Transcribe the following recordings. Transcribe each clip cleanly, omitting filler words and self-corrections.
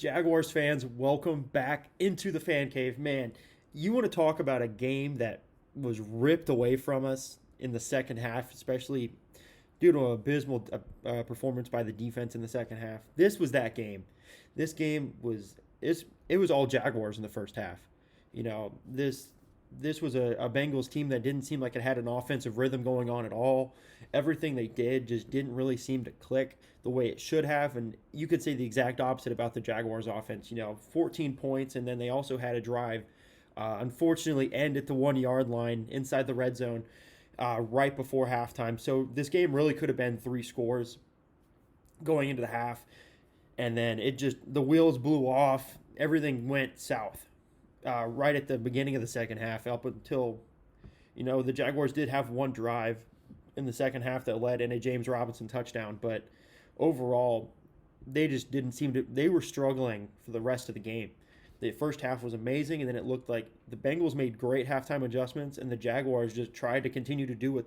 Jaguars fans, welcome back into the fan cave. Man, you want to talk about a game that was ripped away from us in the second half, especially due to an abysmal performance by the defense in the second half. This was that game. This game was it was all Jaguars in the first half. This was a Bengals team that didn't seem like it had an offensive rhythm going on at all. Everything they did just didn't really seem to click the way it should have. And you could say the exact opposite about the Jaguars offense. 14 points, and then they also had a drive, unfortunately, end at the 1 yard line inside the red zone right before halftime. So this game really could have been three scores going into the half. And then the wheels blew off. Everything went south right at the beginning of the second half up until, the Jaguars did have one drive in the second half that led in a James Robinson touchdown. But overall, they just didn't they were struggling for the rest of the game. The first half was amazing, and then it looked like the Bengals made great halftime adjustments, and the Jaguars just tried to continue to do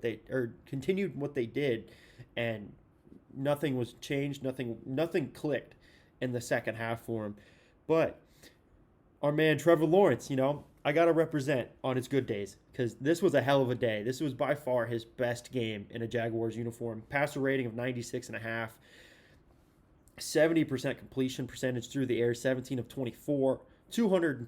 continued what they did, and nothing was changed, nothing clicked in the second half for him. But our man Trevor Lawrence, I got to represent on his good days because this was a hell of a day. This was by far his best game in a Jaguars uniform. Passer rating of 96.5, 70% completion percentage through the air, 17 of 24, 200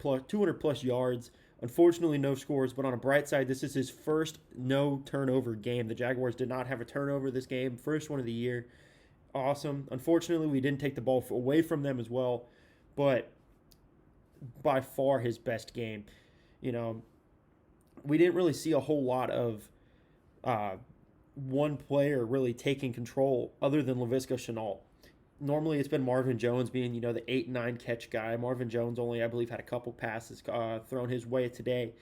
plus yards. Unfortunately, no scores, but on a bright side, this is his first no turnover game. The Jaguars did not have a turnover this game, first one of the year. Awesome. Unfortunately, we didn't take the ball away from them as well, but by far his best game. We didn't really see a whole lot of one player really taking control other than Laviska Shenault. Normally, it's been Marvin Jones being, the 8-9 catch guy. Marvin Jones only, I believe, had a couple passes thrown his way today.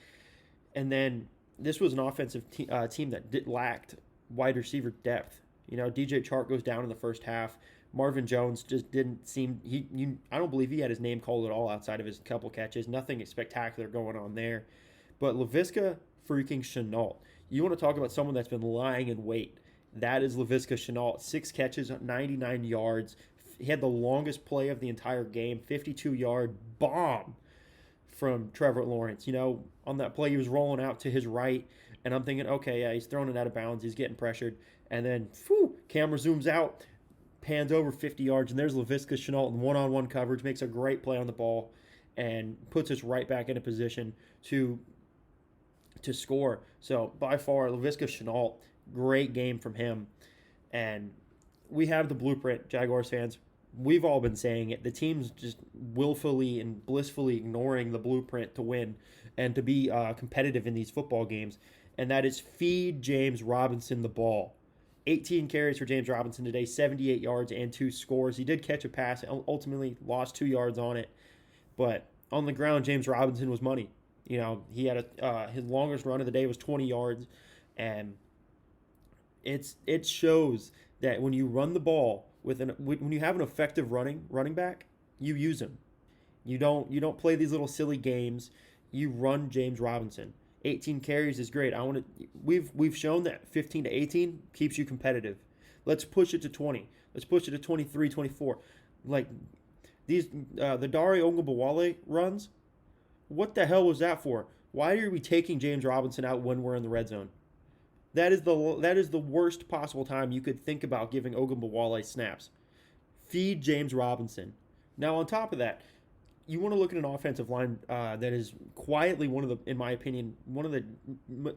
And then this was an offensive team that lacked wide receiver depth. DJ Chark goes down in the first half. Marvin Jones just didn't seem I don't believe he had his name called at all outside of his couple catches. Nothing spectacular going on there. But Laviska freaking Shenault. You want to talk about someone that's been lying in wait. That is Laviska Shenault. 6 catches, 99 yards. He had the longest play of the entire game, 52-yard bomb from Trevor Lawrence. On that play, he was rolling out to his right, and I'm thinking, okay, yeah, he's throwing it out of bounds. He's getting pressured. And then, camera zooms out, pans over 50 yards, and there's Laviska Shenault in one-on-one coverage, makes a great play on the ball, and puts us right back into position to score. So, by far, Laviska Shenault, great game from him. And we have the blueprint, Jaguars fans. We've all been saying it. The team's just willfully and blissfully ignoring the blueprint to win and to be competitive in these football games. And that is feed James Robinson the ball. 18 carries for James Robinson today, 78 yards and 2 scores. He did catch a pass, ultimately lost 2 yards on it. But on the ground, James Robinson was money. He had his longest run of the day was 20 yards. And it shows that when you run the ball when you have an effective running back, you use him. You don't play these little silly games. You run James Robinson. 18 carries is great. We've shown that 15 to 18 keeps you competitive. Let's push it to 20. Let's push it to 23, 24. Like the Dare Ogunbowale runs. What the hell was that for? Why are we taking James Robinson out when we're in the red zone? That is the worst possible time you could think about giving Ogunbowale snaps. Feed James Robinson. Now, on top of that, you want to look at an offensive line that is quietly in my opinion, one of the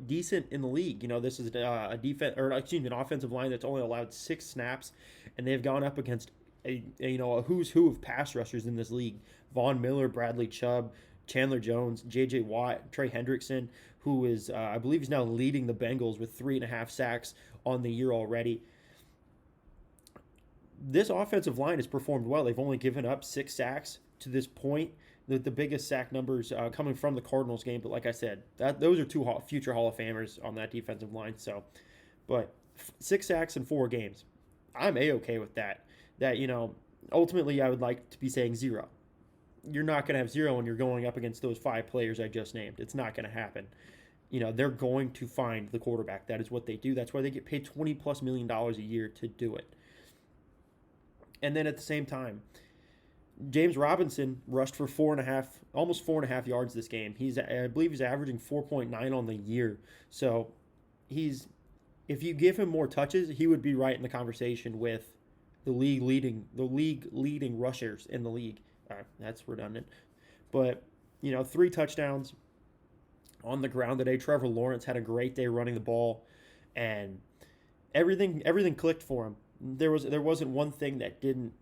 decent in the league. This is an offensive line that's only allowed 6 snaps, and they've gone up against a who's who of pass rushers in this league: Von Miller, Bradley Chubb, Chandler Jones, J.J. Watt, Trey Hendrickson, who is, I believe he's now leading the Bengals with 3.5 sacks on the year already. This offensive line has performed well. They've only given up 6 sacks to this point. The biggest sack numbers coming from the Cardinals game, but like I said, those are 2 future Hall of Famers on that defensive line. So, but 6 sacks in 4 games, I'm A-okay with that. That, ultimately I would like to be saying 0. You're not going to have 0 when you're going up against those 5 players I just named. It's not going to happen. They're going to find the quarterback. That is what they do. That's why they get paid $20+ million a year to do it. And then at the same time, James Robinson rushed for 4.5, almost 4.5 yards this game. I believe he's averaging 4.9 on the year. So he's, if you give him more touches, he would be right in the conversation with the league leading rushers in the league. That's redundant, but 3 touchdowns on the ground today. Trevor Lawrence had a great day running the ball, and everything clicked for him. There wasn't one thing that didn't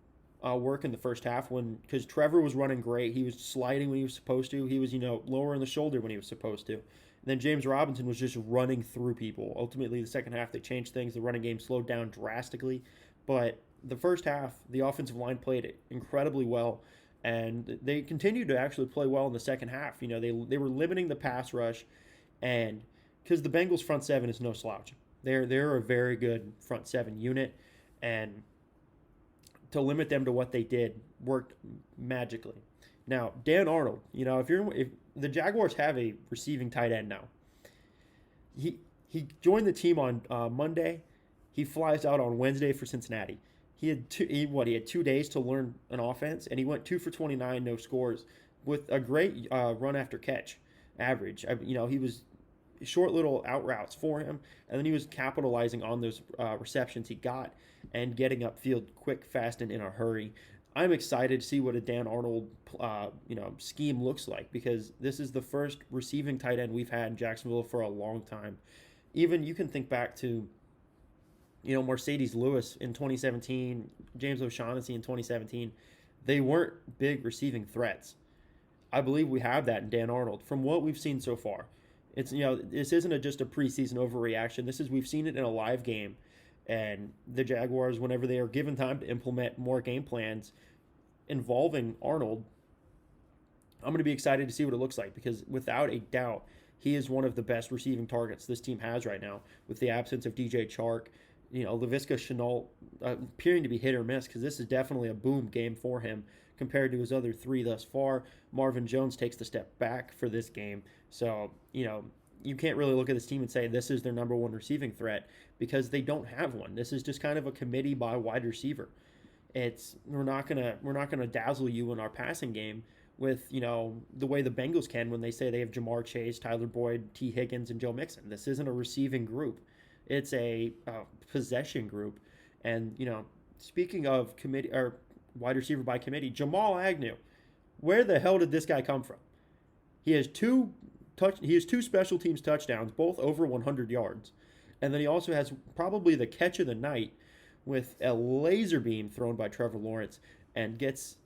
work in the first half because Trevor was running great. He was sliding when he was supposed to. He was lowering the shoulder when he was supposed to. And then James Robinson was just running through people. Ultimately, the second half they changed things. The running game slowed down drastically, but the first half the offensive line played it incredibly well, and they continued to actually play well in the second half. They were limiting the pass rush, and because the Bengals front seven is no slouch. They're a very good front seven unit, and to limit them to what they did worked magically. Now, Dan Arnold, if the Jaguars have a receiving tight end now, he joined the team on Monday. He flies out on Wednesday for Cincinnati. He had 2 days to learn an offense, and he went 2 for 29, no scores, with a great run after catch average. He was short little out routes for him, and then he was capitalizing on those receptions he got and getting upfield quick, fast, and in a hurry. I'm excited to see what a Dan Arnold scheme looks like, because this is the first receiving tight end we've had in Jacksonville for a long time. Even you can think back to Mercedes Lewis in 2017, James O'Shaughnessy in 2017. They weren't big receiving threats. I believe we have that in Dan Arnold from what we've seen so far. It's this isn't just a preseason overreaction. We've seen it in a live game, and the Jaguars, whenever they are given time to implement more game plans involving Arnold, I'm going to be excited to see what it looks like, because without a doubt, he is one of the best receiving targets this team has right now, with the absence of DJ Chark. Laviska Shenault appearing to be hit or miss, because this is definitely a boom game for him compared to his other 3 thus far. Marvin Jones takes the step back for this game. So, you can't really look at this team and say this is their number one receiving threat, because they don't have one. This is just kind of a committee by wide receiver. We're not gonna dazzle you in our passing game with the way the Bengals can when they say they have Jamar Chase, Tyler Boyd, T. Higgins, and Joe Mixon. This isn't a receiving group. It's a possession group. And, speaking of committee or wide receiver by committee, Jamal Agnew, where the hell did this guy come from? He has two special teams touchdowns, both over 100 yards. And then he also has probably the catch of the night with a laser beam thrown by Trevor Lawrence, and gets,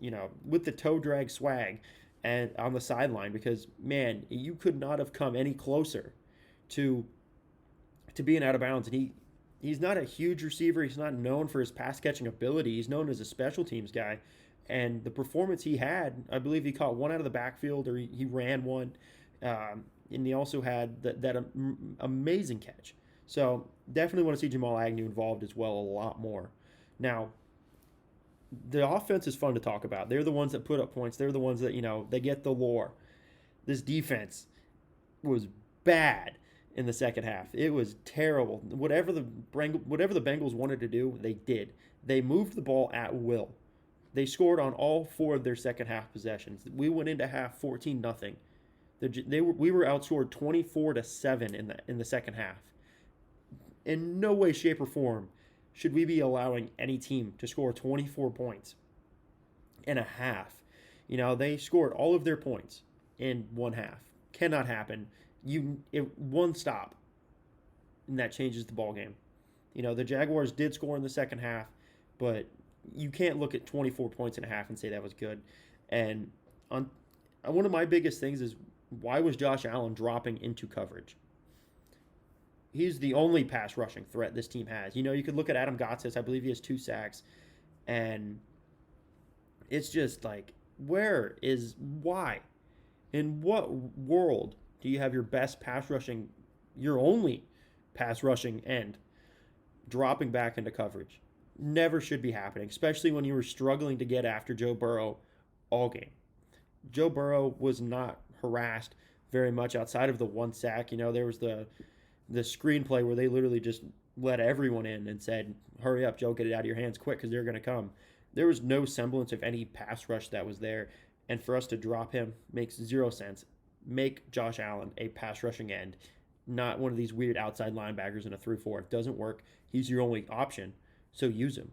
with the toe drag swag and on the sideline, because, man, you could not have come any closer to being out of bounds. And he's not a huge receiver. He's not known for his pass catching ability. He's known as a special teams guy. And the performance he had, I believe he caught one out of the backfield, or he ran one. And he also had that amazing catch. So definitely want to see Jamal Agnew involved as well a lot more. Now, the offense is fun to talk about. They're the ones that put up points. They're the ones that, they get the lore. This defense was bad in the second half. It was terrible. Whatever the Bengals wanted to do, they did. They moved the ball at will. They scored on all 4 of their second half possessions. We went into half 14-0. We were outscored 24-7 in the second half. In no way, shape, or form should we be allowing any team to score 24 points in a half. They scored all of their points in one half. Cannot happen. One stop, and that changes the ball game. The Jaguars did score in the second half, but you can't look at 24 points in a half and say that was good. And one of my biggest things is, why was Josh Allen dropping into coverage? He's the only pass rushing threat this team has. You could look at Adam Gotsis. I believe he has 2 sacks. And it's just like, why? In what world do you have your only pass rushing end dropping back into coverage? Never should be happening, especially when you were struggling to get after Joe Burrow all game. Joe Burrow was not harassed very much outside of the 1 sack. There was the screenplay where they literally just let everyone in and said, hurry up, Joe, get it out of your hands quick, because they're going to come. There was no semblance of any pass rush that was there. And for us to drop him makes zero sense. Make Josh Allen a pass rushing end, not one of these weird outside linebackers in a 3-4. It doesn't work. He's your only option, so use him.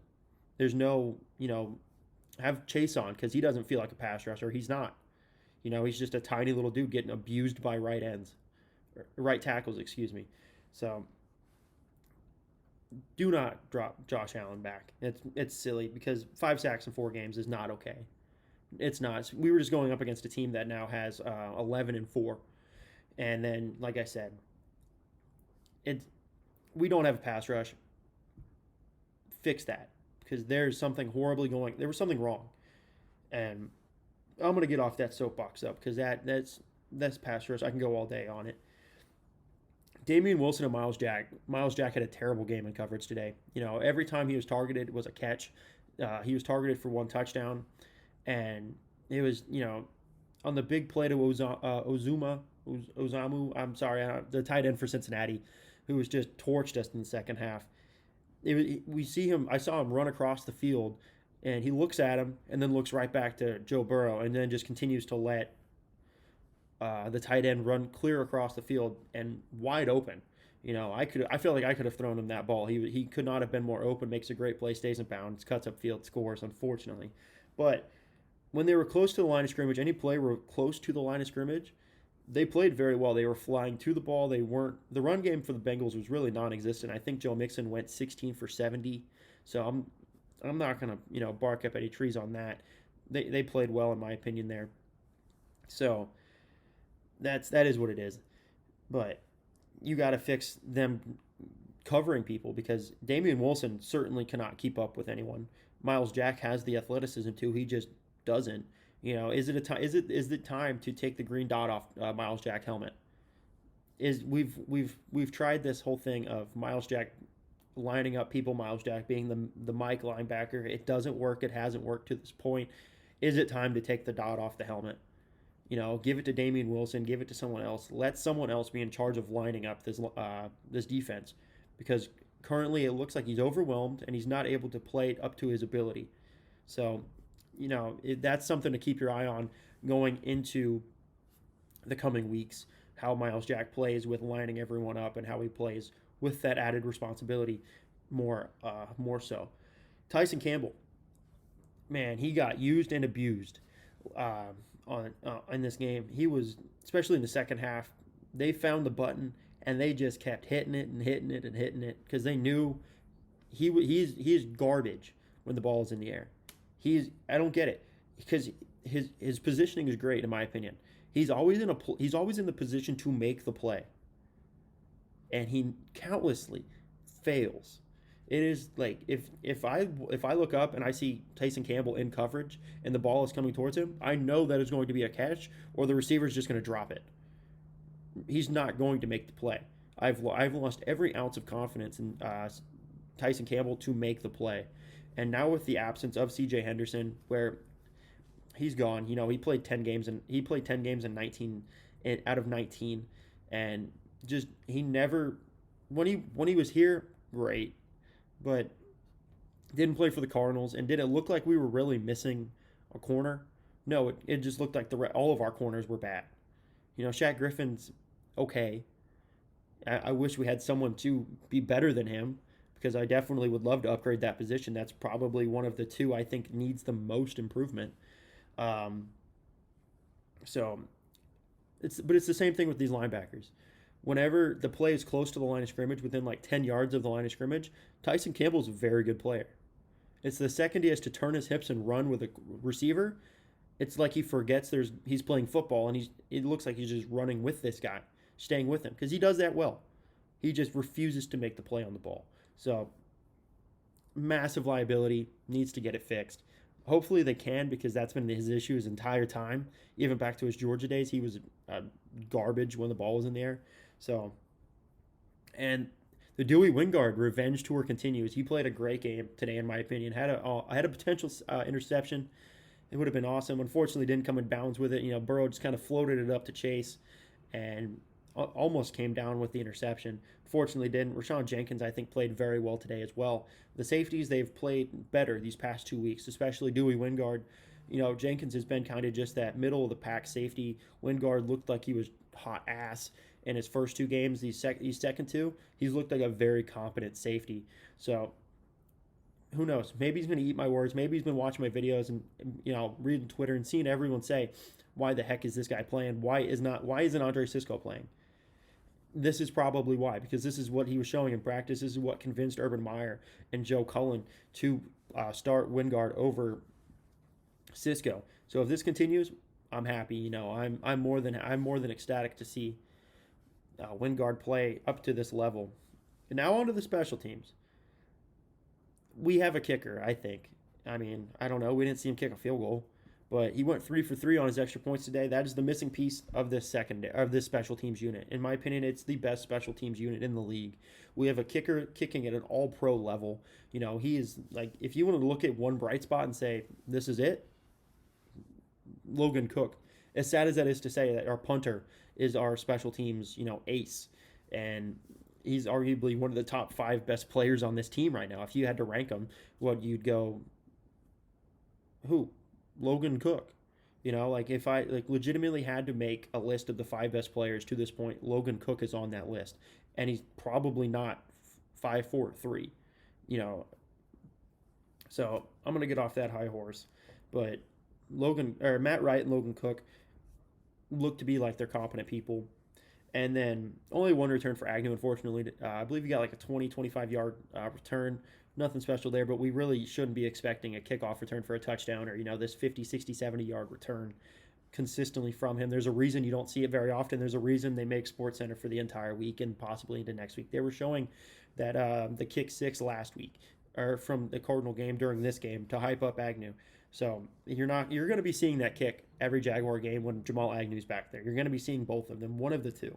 There's no, have Chase on because he doesn't feel like a pass rusher. He's not. He's just a tiny little dude getting abused by right ends, right tackles, excuse me. So do not drop Josh Allen back. It's silly because 5 sacks in 4 games is not okay. It's not. We were just going up against a team that now has 11-4, and then like I said, we don't have a pass rush. Fix that because there's something horribly going. There was something wrong, and I'm gonna get off that soapbox up because that's pass rush. I can go all day on it. Damian Wilson and Miles Jack. Miles Jack had a terrible game in coverage today. Every time he was targeted was a catch. He was targeted for 1 touchdown, and it was on the big play to Ozamu. I'm sorry, the tight end for Cincinnati, who was just torched us in the second half. We see him. I saw him run across the field, and he looks at him, and then looks right back to Joe Burrow, and then just continues to let the tight end run clear across the field and wide open. I feel like I could have thrown him that ball. He could not have been more open. Makes a great play, stays in bounds, cuts up field, scores. Unfortunately, but when they were close to the line of scrimmage, any play were close to the line of scrimmage, they played very well. They were flying to the ball. They weren't. The run game for the Bengals was really non-existent. I think Joe Mixon went 16 for 70. So I'm not gonna bark up any trees on that. They played well in my opinion there. So that is what it is. But you got to fix them covering people because Damian Wilson certainly cannot keep up with anyone. Miles Jack has the athleticism too. He just doesn't. Is it time to take the green dot off Miles Jack helmet? We've tried this whole thing of Miles Jack lining up people, Miles Jack being the Mike linebacker. It doesn't work. It hasn't worked to this point. Is it time to take the dot off the helmet? Give it to Damian Wilson. Give it to someone else. Let someone else be in charge of lining up this defense, because currently it looks like he's overwhelmed and he's not able to play it up to his ability. So, that's something to keep your eye on going into the coming weeks. How Miles Jack plays with lining everyone up and how he plays with that added responsibility more so. Tyson Campbell, man, he got used and abused in this game. He was, especially in the second half, they found the button and they just kept hitting it and hitting it and hitting it because they knew he's garbage when the ball is in the air. I don't get it because his positioning is great in my opinion. He's always in the position to make the play, and he countlessly fails. It is like if I look up and I see Tyson Campbell in coverage and the ball is coming towards him, I know that it's going to be a catch or the receiver is just going to drop it. He's not going to make the play. I've lost every ounce of confidence in Tyson Campbell to make the play, and now with the absence of C.J. Henderson, where he's gone, he played 10 games and 19 out of 19, and just he never when he was here, great. But didn't play for the Cardinals, and did it look like we were really missing a corner? No, it just looked like all of our corners were bad. Shaq Griffin's okay. I wish we had someone to be better than him because I definitely would love to upgrade that position. That's probably one of the two I think needs the most improvement. So it's the same thing with these linebackers. Whenever the play is close to the line of scrimmage, within like 10 yards of the line of scrimmage, Tyson Campbell's a very good player. It's the second he has to turn his hips and run with a receiver, it's like he forgets he's playing football, and it looks like he's just running with this guy, staying with him, because he does that well. He just refuses to make the play on the ball. So, massive liability, needs to get it fixed. Hopefully they can, because that's been his issue his entire time. Even back to his Georgia days, he was garbage when the ball was in the air. So, and the Dewey Wingard revenge tour continues. He played a great game today, in my opinion. Had a potential interception. It would have been awesome. Unfortunately, didn't come in bounds with it. Burrow just kind of floated it up to Chase, and almost came down with the interception. Fortunately, didn't. Rashawn Jenkins, I think, played very well today as well. The safeties, they've played better these past 2 weeks, especially Dewey Wingard. Jenkins has been kind of just that middle of the pack safety. Wingard looked like he was hot ass in his first 2 games. These second two, he's looked like a very competent safety. So who knows? Maybe he's going to eat my words. Maybe he's been watching my videos and reading Twitter and seeing everyone say, "Why the heck is this guy playing? Why isn't Andre Sisco playing?" This is probably why, because this is what he was showing in practice. This is what convinced Urban Meyer and Joe Cullen to start Wingard over Sisco. So if this continues, I'm happy. I'm more than ecstatic to see Wingard play up to this level. And now on to the special teams. We have a kicker, I think. I mean, I don't know. We didn't see him kick a field goal, but he went 3 for 3 on his extra points today. That is the missing piece of this special teams unit. In my opinion, it's the best special teams unit in the league. We have a kicker kicking at an all-pro level. He is like, if you want to look at one bright spot and say this is it, Logan Cook. As sad as that is to say, that our punter is our special teams, ace, and he's arguably one of the top 5 best players on this team right now. If you had to rank them, you'd go, who? Logan Cook. If I legitimately had to make a list of the 5 best players to this point, Logan Cook is on that list, and he's probably not 5'4", 3. So I'm gonna get off that high horse, but Matt Wright and Logan Cook look to be like they're competent people. And then only one return for Agnew, unfortunately. I believe he got like a 20, 25-yard return. Nothing special there, but we really shouldn't be expecting a kickoff return for a touchdown or, this 50, 60, 70-yard return consistently from him. There's a reason you don't see it very often. There's a reason they make SportsCenter for the entire week and possibly into next week. They were showing that the kick 6 last week, or from the Cardinal game during this game, to hype up Agnew. So you're going to be seeing that kick every Jaguar game when Jamal Agnew's back there. You're going to be seeing both of them, one of the two.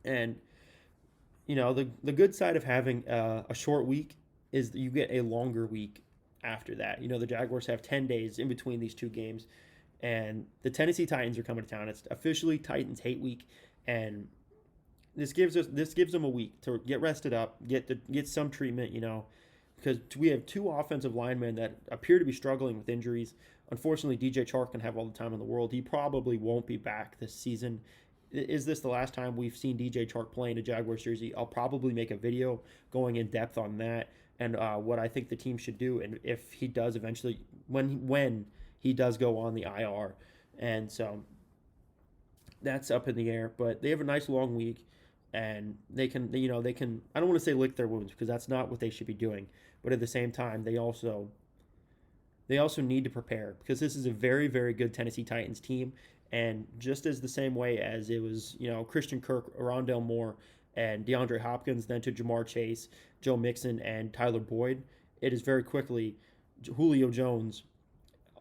And the good side of having a short week is that you get a longer week after that. The Jaguars have 10 days in between these 2 games, and the Tennessee Titans are coming to town. It's officially Titans Hate Week, and this gives them a week to get rested up, get some treatment. Because we have 2 offensive linemen that appear to be struggling with injuries. Unfortunately, DJ Chark can have all the time in the world. He probably won't be back this season. Is this the last time we've seen DJ Chark play in a Jaguars jersey? I'll probably make a video going in depth on that and what I think the team should do, and if he does eventually, when he does go on the IR. And so that's up in the air. But they have a nice long week, and they can, I don't want to say lick their wounds, because that's not what they should be doing. But at the same time, they also need to prepare, because this is a very, very good Tennessee Titans team. And just as the same way as it was, Christian Kirk, Rondale Moore, and DeAndre Hopkins, then to Jamar Chase, Joe Mixon, and Tyler Boyd, it is very quickly Julio Jones,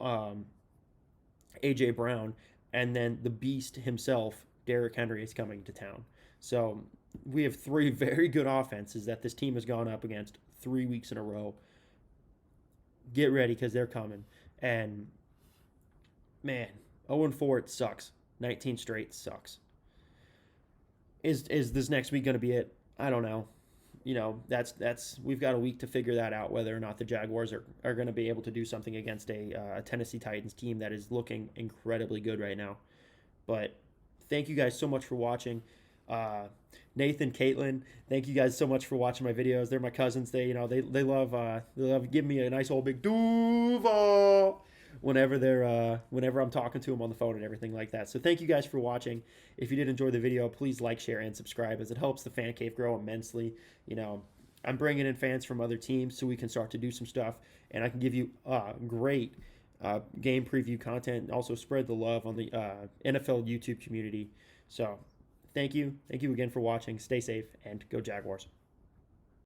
A.J. Brown, and then the beast himself, Derrick Henry, is coming to town. So we have 3 very good offenses that this team has gone up against 3 weeks in a row. Get ready, because they're coming. And, man, 0-4, it sucks. 19 straight sucks. Is this next week going to be it? I don't know. That's we've got a week to figure that out, whether or not the Jaguars are going to be able to do something against a Tennessee Titans team that is looking incredibly good right now. But thank you guys so much for watching. Nathan, Caitlin, thank you guys so much for watching my videos. They're my cousins. They love giving me a nice old big Duval whenever I'm talking to them on the phone and everything like that. So thank you guys for watching. If you did enjoy the video, please like, share, and subscribe, as it helps the fan cave grow immensely. I'm bringing in fans from other teams so we can start to do some stuff, and I can give you great game preview content, and also spread the love on the NFL YouTube community. So thank you again for watching. Stay safe, and go Jaguars.